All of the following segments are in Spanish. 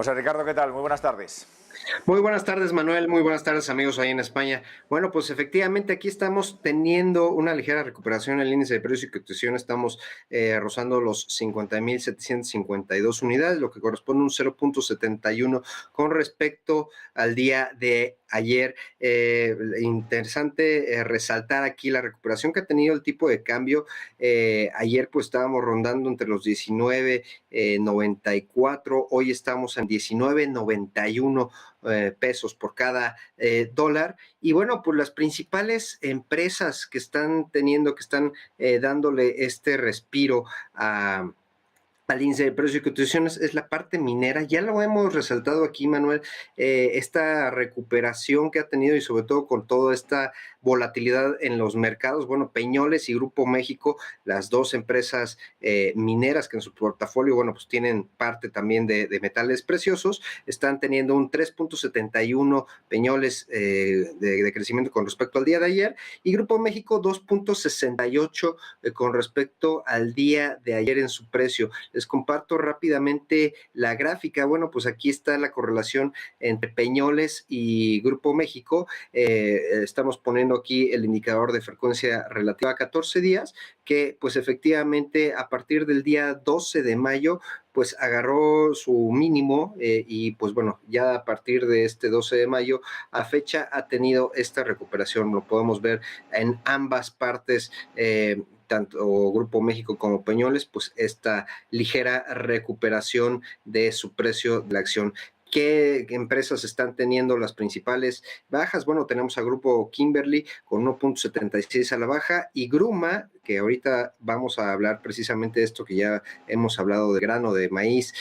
José Ricardo, ¿qué tal? Muy buenas tardes. Muy buenas tardes, Manuel. Muy buenas tardes, amigos ahí en España. Bueno, pues efectivamente aquí estamos teniendo una ligera recuperación en el índice de precios y cotización. Estamos rozando los 50,752 unidades, lo que corresponde a un 0,71 con respecto al día de ayer. Interesante resaltar aquí la recuperación que ha tenido el tipo de cambio. Ayer pues estábamos rondando entre los 19.94, hoy estamos en 19.91 pesos por cada dólar. Y bueno, pues las principales empresas que están dándole este respiro al índice de precios y cotizaciones es la parte minera. Ya lo hemos resaltado aquí, Manuel, esta recuperación que ha tenido y sobre todo con toda esta volatilidad en los mercados. Bueno, Peñoles y Grupo México, las dos empresas mineras que en su portafolio, bueno, pues tienen parte también de metales preciosos, están teniendo un 3,71 Peñoles de crecimiento con respecto al día de ayer, y Grupo México 2,68 con respecto al día de ayer en su precio. Les comparto rápidamente la gráfica. Bueno, pues aquí está la correlación entre Peñoles y Grupo México. Estamos poniendo aquí el indicador de frecuencia relativa a 14 días, que pues efectivamente a partir del día 12 de mayo pues agarró su mínimo y pues bueno, ya a partir de este 12 de mayo a fecha ha tenido esta recuperación. Lo podemos ver en ambas partes, tanto Grupo México como Peñoles, pues esta ligera recuperación de su precio de la acción. ¿Qué empresas están teniendo las principales bajas? Bueno, tenemos a Grupo Kimberly con 1,76 a la baja, y Gruma, que ahorita vamos a hablar precisamente de esto que ya hemos hablado, de grano de maíz,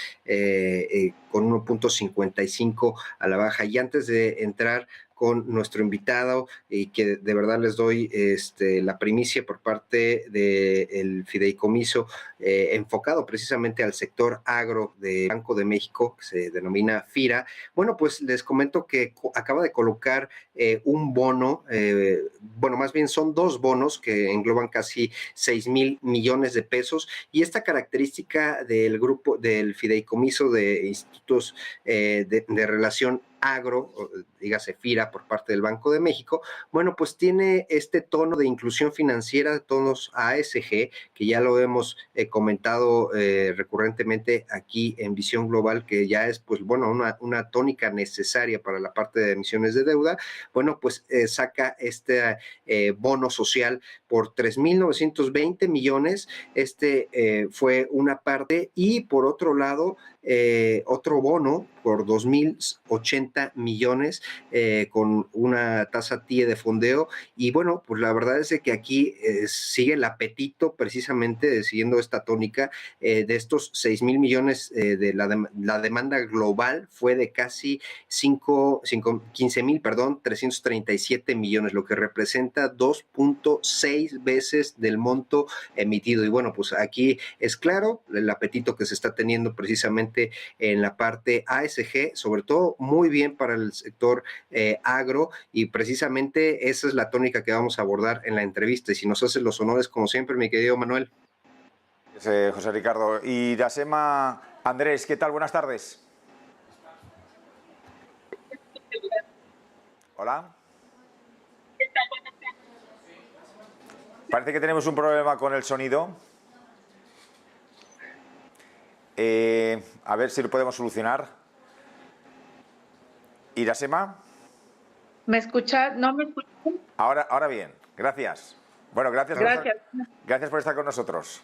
con 1,55 a la baja. Y antes de entrar con nuestro invitado, y que de verdad les doy la primicia por parte del fideicomiso enfocado precisamente al sector agro de Banco de México, que se denomina FIRA. Bueno, pues les comento que acaba de colocar un bono, bueno, más bien son dos bonos que engloban casi 6,000 millones de pesos, y esta característica del grupo, del fideicomiso de institutos de relación agro, dígase FIRA, por parte del Banco de México, bueno, pues tiene este tono de inclusión financiera, tonos ASG, que ya lo hemos comentado recurrentemente aquí en Visión Global, que ya es, pues bueno, una tónica necesaria para la parte de emisiones de deuda. Bueno, pues saca este bono social por 3,920 millones. Fue una parte, y por otro lado, otro bono por 2,080 millones con una tasa TIE de fondeo. Y bueno, pues la verdad es que aquí sigue el apetito, precisamente siguiendo esta tónica de estos 6,000 millones de la demanda global fue de casi 15,337 millones, lo que representa 2,6 veces del monto emitido. Y bueno, pues aquí es claro el apetito que se está teniendo precisamente en la parte ASG, sobre todo muy bien para el sector agro, y precisamente esa es la tónica que vamos a abordar en la entrevista. Y si nos haces los honores, como siempre, mi querido Manuel. José Ricardo. Y Dasema Andrés, ¿qué tal? Buenas tardes. Hola. Parece que tenemos un problema con el sonido. A ver si lo podemos solucionar. ¿Irasema? ¿Me escucha? ¿No me escucha? Ahora bien, gracias. Bueno, gracias por estar con nosotros.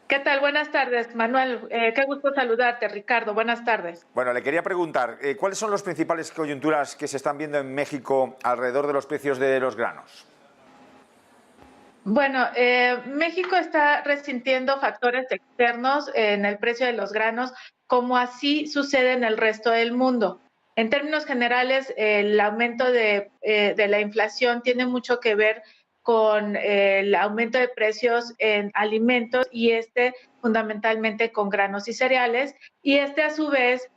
¿Qué tal? Buenas tardes, Manuel. Qué gusto saludarte, Ricardo. Buenas tardes. Bueno, le quería preguntar, ¿cuáles son las principales coyunturas que se están viendo en México alrededor de los precios de los granos? Bueno, México está resintiendo factores externos en el precio de los granos, como así sucede en el resto del mundo. En términos generales, el aumento de la inflación tiene mucho que ver con el aumento de precios en alimentos, y fundamentalmente con granos y cereales, y a su vez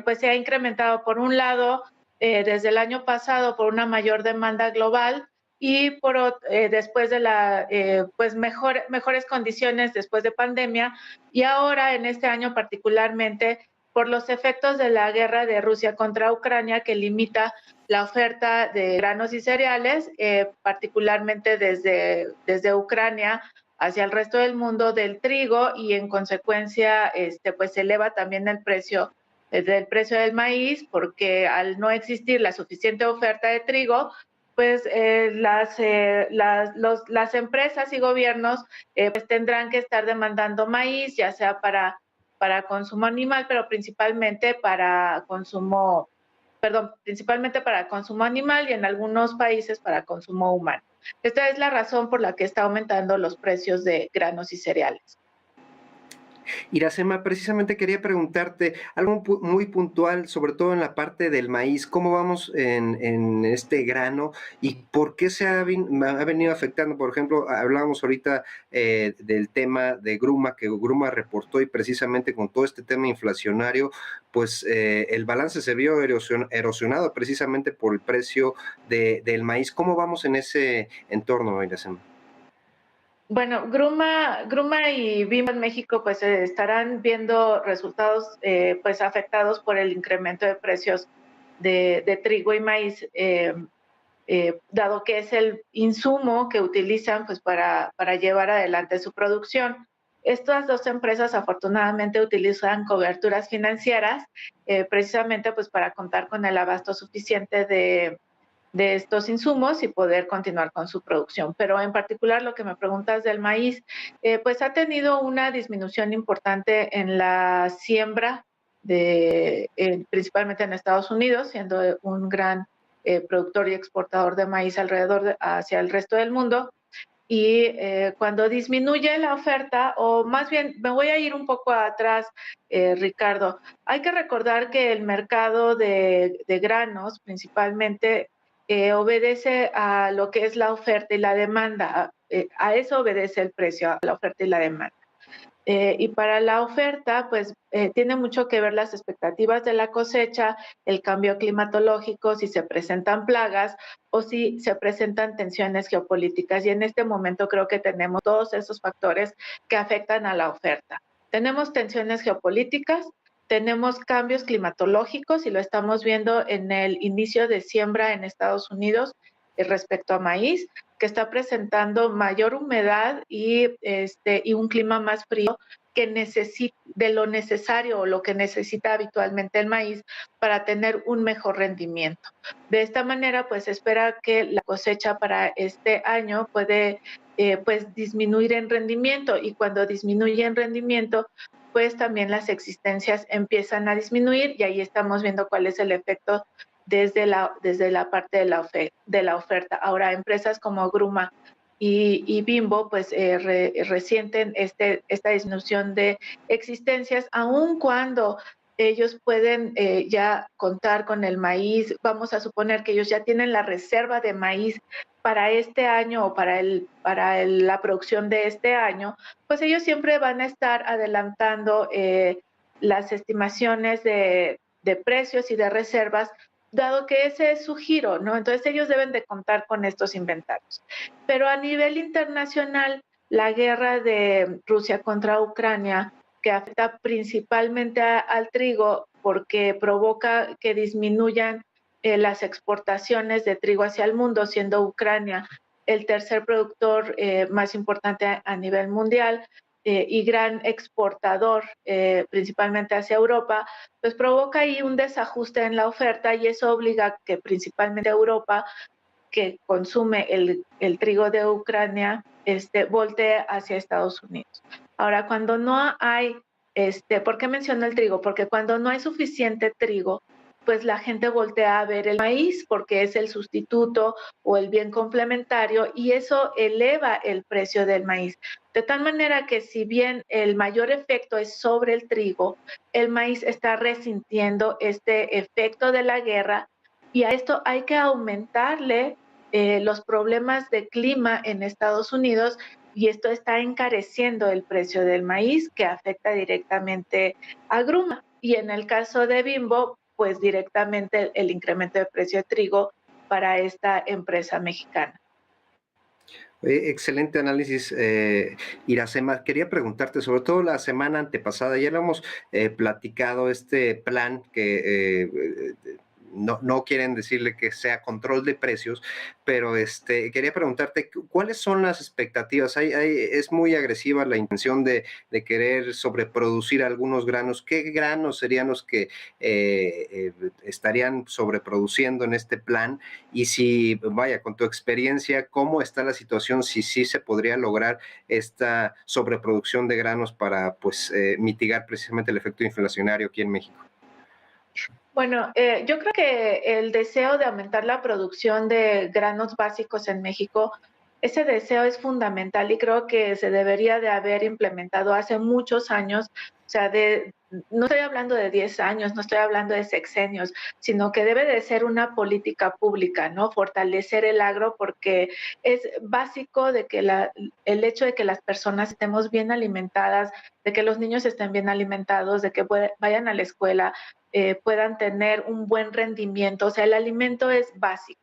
pues se ha incrementado, por un lado, desde el año pasado, por una mayor demanda global, y después de pues mejores condiciones después de pandemia, y ahora en este año particularmente por los efectos de la guerra de Rusia contra Ucrania, que limita la oferta de granos y cereales, particularmente desde Ucrania hacia el resto del mundo del trigo, y en consecuencia pues eleva también el precio del maíz, porque al no existir la suficiente oferta de trigo, pues las empresas y gobiernos pues tendrán que estar demandando maíz, ya sea para consumo animal, pero principalmente para consumo animal, y en algunos países para consumo humano. Esta es la razón por la que está aumentando los precios de granos y cereales. Iracema, precisamente quería preguntarte algo muy puntual, sobre todo en la parte del maíz. ¿Cómo vamos en este grano y por qué se ha venido afectando? Por ejemplo, hablábamos ahorita del tema de Gruma, que Gruma reportó, y precisamente con todo este tema inflacionario, pues el balance se vio erosionado precisamente por el precio del maíz. ¿Cómo vamos en ese entorno, Iracema? Bueno, Gruma y Bimbo en México pues estarán viendo resultados pues afectados por el incremento de precios de trigo y maíz, dado que es el insumo que utilizan pues para llevar adelante su producción. Estas dos empresas afortunadamente utilizan coberturas financieras precisamente pues para contar con el abasto suficiente de estos insumos y poder continuar con su producción. Pero en particular lo que me preguntas del maíz, pues ha tenido una disminución importante en la siembra, principalmente en Estados Unidos, siendo un gran productor y exportador de maíz hacia el resto del mundo. Y cuando disminuye la oferta, o más bien me voy a ir un poco atrás, Ricardo, hay que recordar que el mercado de granos principalmente obedece a lo que es la oferta y la demanda. A eso obedece el precio, a la oferta y la demanda. Y para la oferta, pues tiene mucho que ver las expectativas de la cosecha, el cambio climatológico, si se presentan plagas o si se presentan tensiones geopolíticas. Y en este momento creo que tenemos todos esos factores que afectan a la oferta. Tenemos tensiones geopolíticas, tenemos cambios climatológicos, y lo estamos viendo en el inicio de siembra en Estados Unidos respecto a maíz, que está presentando mayor humedad y un clima más frío de lo necesario o lo que necesita habitualmente el maíz para tener un mejor rendimiento. De esta manera, pues espera que la cosecha para este año puede pues disminuir en rendimiento, y cuando disminuye en rendimiento, pues también las existencias empiezan a disminuir, y ahí estamos viendo cuál es el efecto desde la parte de la oferta. Ahora, empresas como Gruma y Bimbo pues resienten esta disminución de existencias, aun cuando ellos pueden ya contar con el maíz. Vamos a suponer que ellos ya tienen la reserva de maíz para este año o la producción de este año, pues ellos siempre van a estar adelantando las estimaciones de precios y de reservas, dado que ese es su giro, ¿no? Entonces ellos deben de contar con estos inventarios. Pero a nivel internacional, la guerra de Rusia contra Ucrania, que afecta principalmente al trigo porque provoca que disminuyan las exportaciones de trigo hacia el mundo, siendo Ucrania el tercer productor más importante a nivel mundial y gran exportador, principalmente hacia Europa, pues provoca ahí un desajuste en la oferta, y eso obliga a que principalmente Europa, que consume el trigo de Ucrania, voltee hacia Estados Unidos. Ahora, cuando no hay, ¿por qué menciono el trigo? Porque cuando no hay suficiente trigo, pues la gente voltea a ver el maíz porque es el sustituto o el bien complementario, y eso eleva el precio del maíz. De tal manera que si bien el mayor efecto es sobre el trigo, el maíz está resintiendo este efecto de la guerra, y a esto hay que aumentarle los problemas de clima en Estados Unidos, y esto está encareciendo el precio del maíz, que afecta directamente a Gruma. Y en el caso de Bimbo, pues directamente el incremento de precio de trigo para esta empresa mexicana. Excelente análisis, Iracema. Quería preguntarte, sobre todo la semana antepasada, ya lo hemos platicado, este plan que no quieren decirle que sea control de precios, pero quería preguntarte, ¿cuáles son las expectativas? Es muy agresiva la intención de querer sobreproducir algunos granos. ¿Qué granos serían los que estarían sobreproduciendo en este plan? Y si, vaya, con tu experiencia, ¿cómo está la situación? Si sí se podría lograr esta sobreproducción de granos para, pues, mitigar precisamente el efecto inflacionario aquí en México. Bueno, yo creo que el deseo de aumentar la producción de granos básicos en México, ese deseo es fundamental y creo que se debería de haber implementado hace muchos años. O sea, no estoy hablando de 10 años, no estoy hablando de sexenios, sino que debe de ser una política pública, ¿no? Fortalecer el agro porque es básico de que el hecho de que las personas estemos bien alimentadas, de que los niños estén bien alimentados, de que vayan a la escuela, puedan tener un buen rendimiento. O sea, el alimento es básico.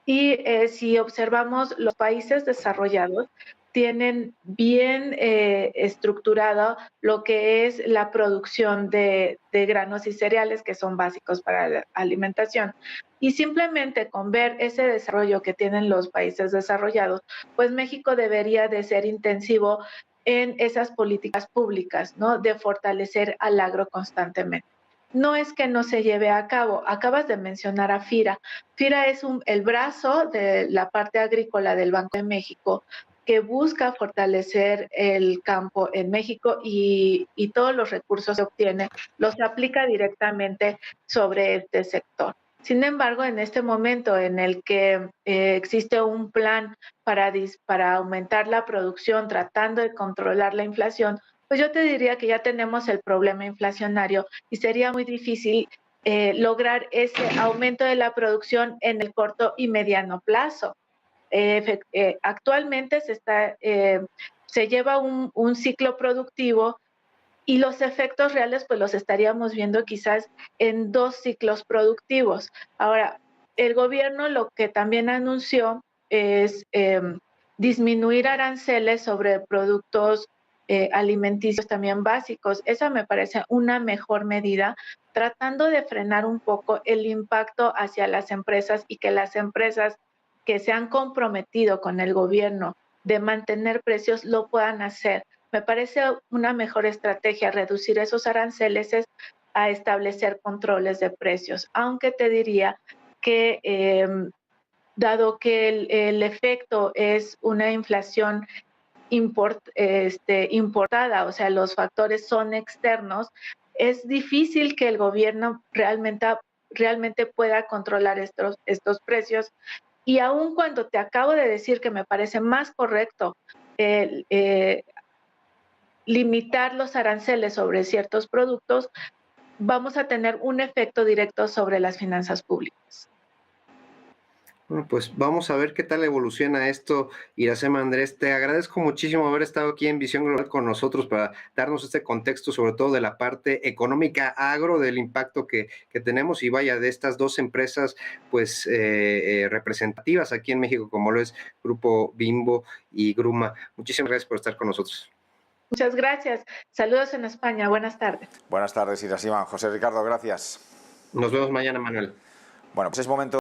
Y si observamos, los países desarrollados tienen bien estructurado lo que es la producción de granos y cereales que son básicos para la alimentación. Y simplemente con ver ese desarrollo que tienen los países desarrollados, pues México debería de ser intensivo en esas políticas públicas, ¿no? De fortalecer al agro constantemente. No es que no se lleve a cabo. Acabas de mencionar a FIRA. FIRA es el brazo de la parte agrícola del Banco de México que busca fortalecer el campo en México y todos los recursos que obtiene los aplica directamente sobre este sector. Sin embargo, en este momento en el que existe un plan para aumentar la producción, tratando de controlar la inflación, pues yo te diría que ya tenemos el problema inflacionario y sería muy difícil lograr ese aumento de la producción en el corto y mediano plazo. Actualmente se lleva un ciclo productivo y los efectos reales pues los estaríamos viendo quizás en 2 ciclos productivos. Ahora, el gobierno lo que también anunció es disminuir aranceles sobre productos alimenticios también básicos. Esa me parece una mejor medida, tratando de frenar un poco el impacto hacia las empresas y que las empresas que se han comprometido con el gobierno de mantener precios lo puedan hacer. Me parece una mejor estrategia reducir esos aranceles es a establecer controles de precios, aunque te diría que dado que el efecto es una inflación importada, o sea, los factores son externos, es difícil que el gobierno realmente pueda controlar estos precios. Y aun cuando te acabo de decir que me parece más correcto limitar los aranceles sobre ciertos productos, vamos a tener un efecto directo sobre las finanzas públicas. Bueno, pues vamos a ver qué tal evoluciona esto, Iracema Andrés. Te agradezco muchísimo haber estado aquí en Visión Global con nosotros para darnos este contexto, sobre todo de la parte económica agro, del impacto que tenemos y vaya de estas dos empresas pues representativas aquí en México, como lo es Grupo Bimbo y Gruma. Muchísimas gracias por estar con nosotros. Muchas gracias. Saludos en España. Buenas tardes. Buenas tardes, Iracema. José Ricardo, gracias. Nos vemos mañana, Manuel. Bueno, pues es momento